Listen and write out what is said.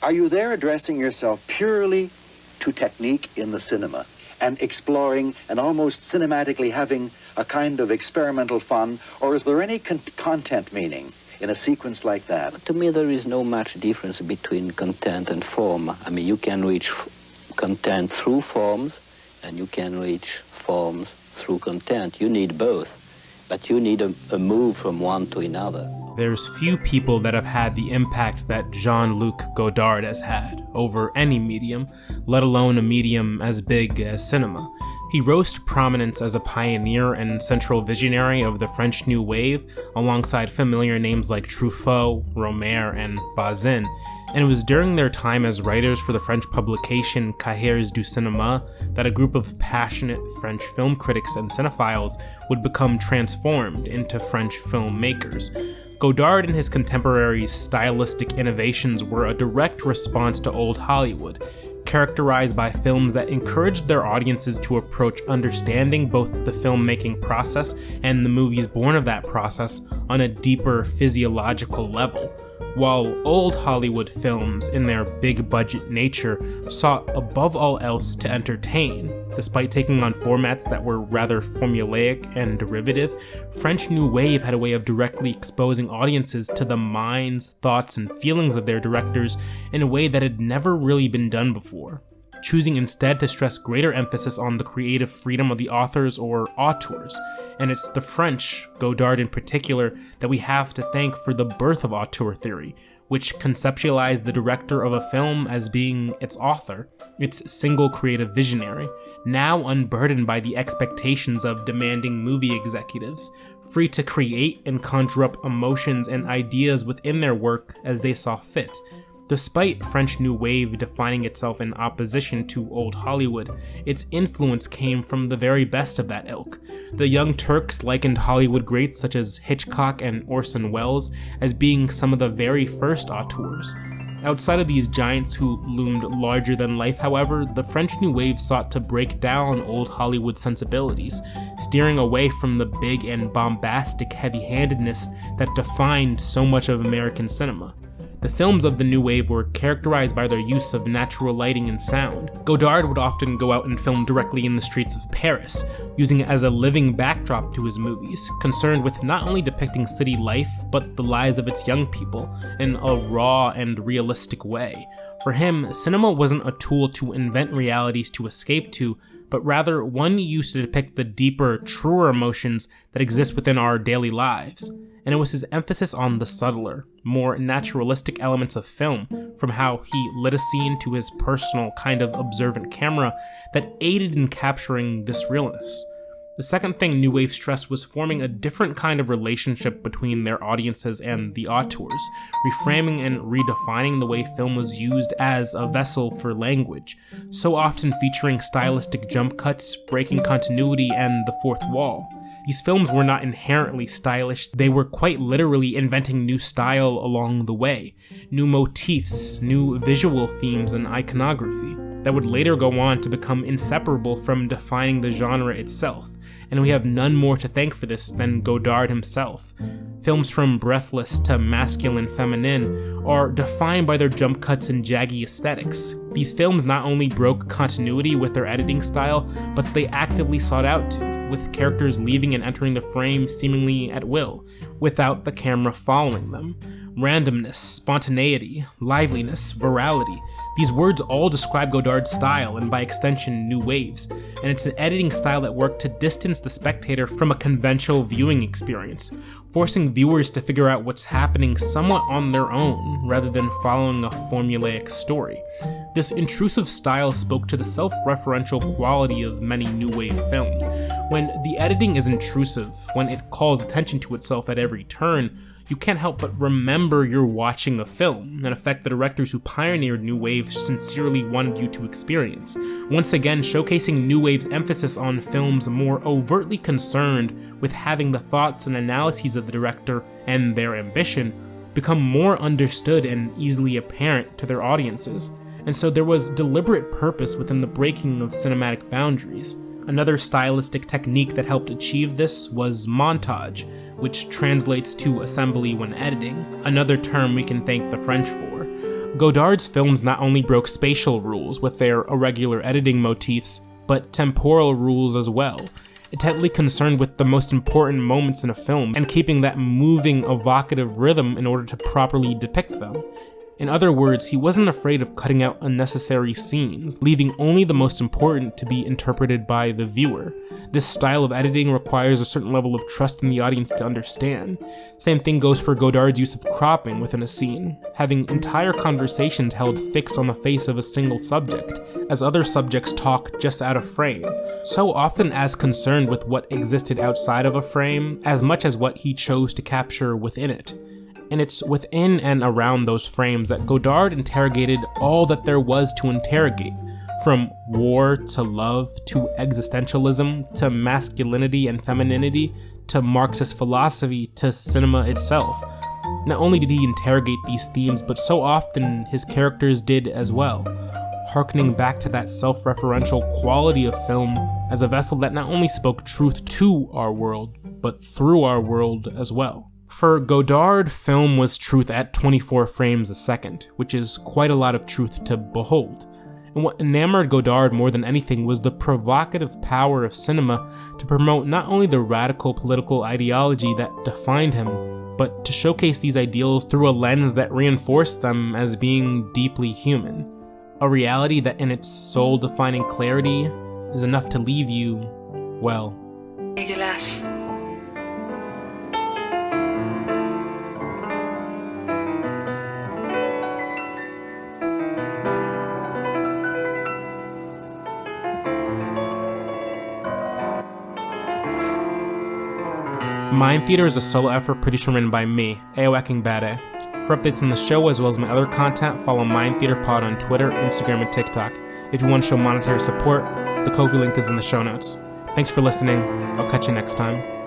Are you there addressing yourself purely to technique in the cinema and exploring and almost cinematically having a kind of experimental fun, or is there any content meaning in a sequence like that? To me, there is no much difference between content and form. I mean, you can reach content through forms, and you can reach forms through content. You need both, but you need a move from one to another. There's few people that have had the impact that Jean-Luc Godard has had over any medium, let alone a medium as big as cinema. He rose to prominence as a pioneer and central visionary of the French New Wave, alongside familiar names like Truffaut, Romer, and Bazin, and it was during their time as writers for the French publication Cahiers du Cinéma that a group of passionate French film critics and cinephiles would become transformed into French filmmakers. Godard and his contemporaries' stylistic innovations were a direct response to old Hollywood, characterized by films that encouraged their audiences to approach understanding both the filmmaking process and the movies born of that process on a deeper physiological level. While old Hollywood films, in their big-budget nature, sought above all else to entertain, despite taking on formats that were rather formulaic and derivative, French New Wave had a way of directly exposing audiences to the minds, thoughts, and feelings of their directors in a way that had never really been done before, choosing instead to stress greater emphasis on the creative freedom of the authors or auteurs. And it's the French, Godard in particular, that we have to thank for the birth of auteur theory, which conceptualized the director of a film as being its author, its single creative visionary, now unburdened by the expectations of demanding movie executives, free to create and conjure up emotions and ideas within their work as they saw fit. Despite French New Wave defining itself in opposition to old Hollywood, its influence came from the very best of that ilk. The Young Turks likened Hollywood greats such as Hitchcock and Orson Welles as being some of the very first auteurs. Outside of these giants who loomed larger than life, however, the French New Wave sought to break down old Hollywood sensibilities, steering away from the big and bombastic heavy-handedness that defined so much of American cinema. The films of the New Wave were characterized by their use of natural lighting and sound. Godard would often go out and film directly in the streets of Paris, using it as a living backdrop to his movies, concerned with not only depicting city life, but the lives of its young people in a raw and realistic way. For him, cinema wasn't a tool to invent realities to escape to, but rather one used to depict the deeper, truer emotions that exist within our daily lives. And it was his emphasis on the subtler, more naturalistic elements of film, from how he lit a scene to his personal kind of observant camera, that aided in capturing this realness. The second thing New Wave stressed was forming a different kind of relationship between their audiences and the auteurs, reframing and redefining the way film was used as a vessel for language, so often featuring stylistic jump cuts, breaking continuity, and the fourth wall. These films were not inherently stylish, they were quite literally inventing new style along the way, new motifs, new visual themes and iconography, that would later go on to become inseparable from defining the genre itself, and we have none more to thank for this than Godard himself. Films from Breathless to Masculine Feminine are defined by their jump cuts and jaggy aesthetics. These films not only broke continuity with their editing style, but they actively sought out to, with characters leaving and entering the frame seemingly at will, without the camera following them. Randomness, spontaneity, liveliness, virality. These words all describe Godard's style and by extension New Wave's, and it's an editing style that worked to distance the spectator from a conventional viewing experience, forcing viewers to figure out what's happening somewhat on their own rather than following a formulaic story. This intrusive style spoke to the self-referential quality of many New Wave films. When the editing is intrusive, when it calls attention to itself at every turn, you can't help but remember you're watching a film, an effect the directors who pioneered New Wave sincerely wanted you to experience, once again showcasing New Wave's emphasis on films more overtly concerned with having the thoughts and analyses of the director and their ambition become more understood and easily apparent to their audiences, and so there was deliberate purpose within the breaking of cinematic boundaries. Another stylistic technique that helped achieve this was montage, which translates to assembly when editing, another term we can thank the French for. Godard's films not only broke spatial rules with their irregular editing motifs, but temporal rules as well, intently concerned with the most important moments in a film and keeping that moving, evocative rhythm in order to properly depict them. In other words, he wasn't afraid of cutting out unnecessary scenes, leaving only the most important to be interpreted by the viewer. This style of editing requires a certain level of trust in the audience to understand. Same thing goes for Godard's use of cropping within a scene, having entire conversations held fixed on the face of a single subject, as other subjects talk just out of frame, so often as concerned with what existed outside of a frame, as much as what he chose to capture within it. And it's within and around those frames that Godard interrogated all that there was to interrogate, from war to love to existentialism to masculinity and femininity to Marxist philosophy to cinema itself. Not only did he interrogate these themes, but so often his characters did as well, harkening back to that self-referential quality of film as a vessel that not only spoke truth to our world, but through our world as well. For Godard, film was truth at 24 frames a second, which is quite a lot of truth to behold. And what enamored Godard more than anything was the provocative power of cinema to promote not only the radical political ideology that defined him, but to showcase these ideals through a lens that reinforced them as being deeply human. A reality that in its soul-defining clarity is enough to leave you, well, dégueulasse. Mind Theater is a solo effort produced and written by me, Aowakingbade. For updates on the show as well as my other content, follow Mind Theater Pod on Twitter, Instagram, and TikTok. If you want to show monetary support, the Ko-fi link is in the show notes. Thanks for listening. I'll catch you next time.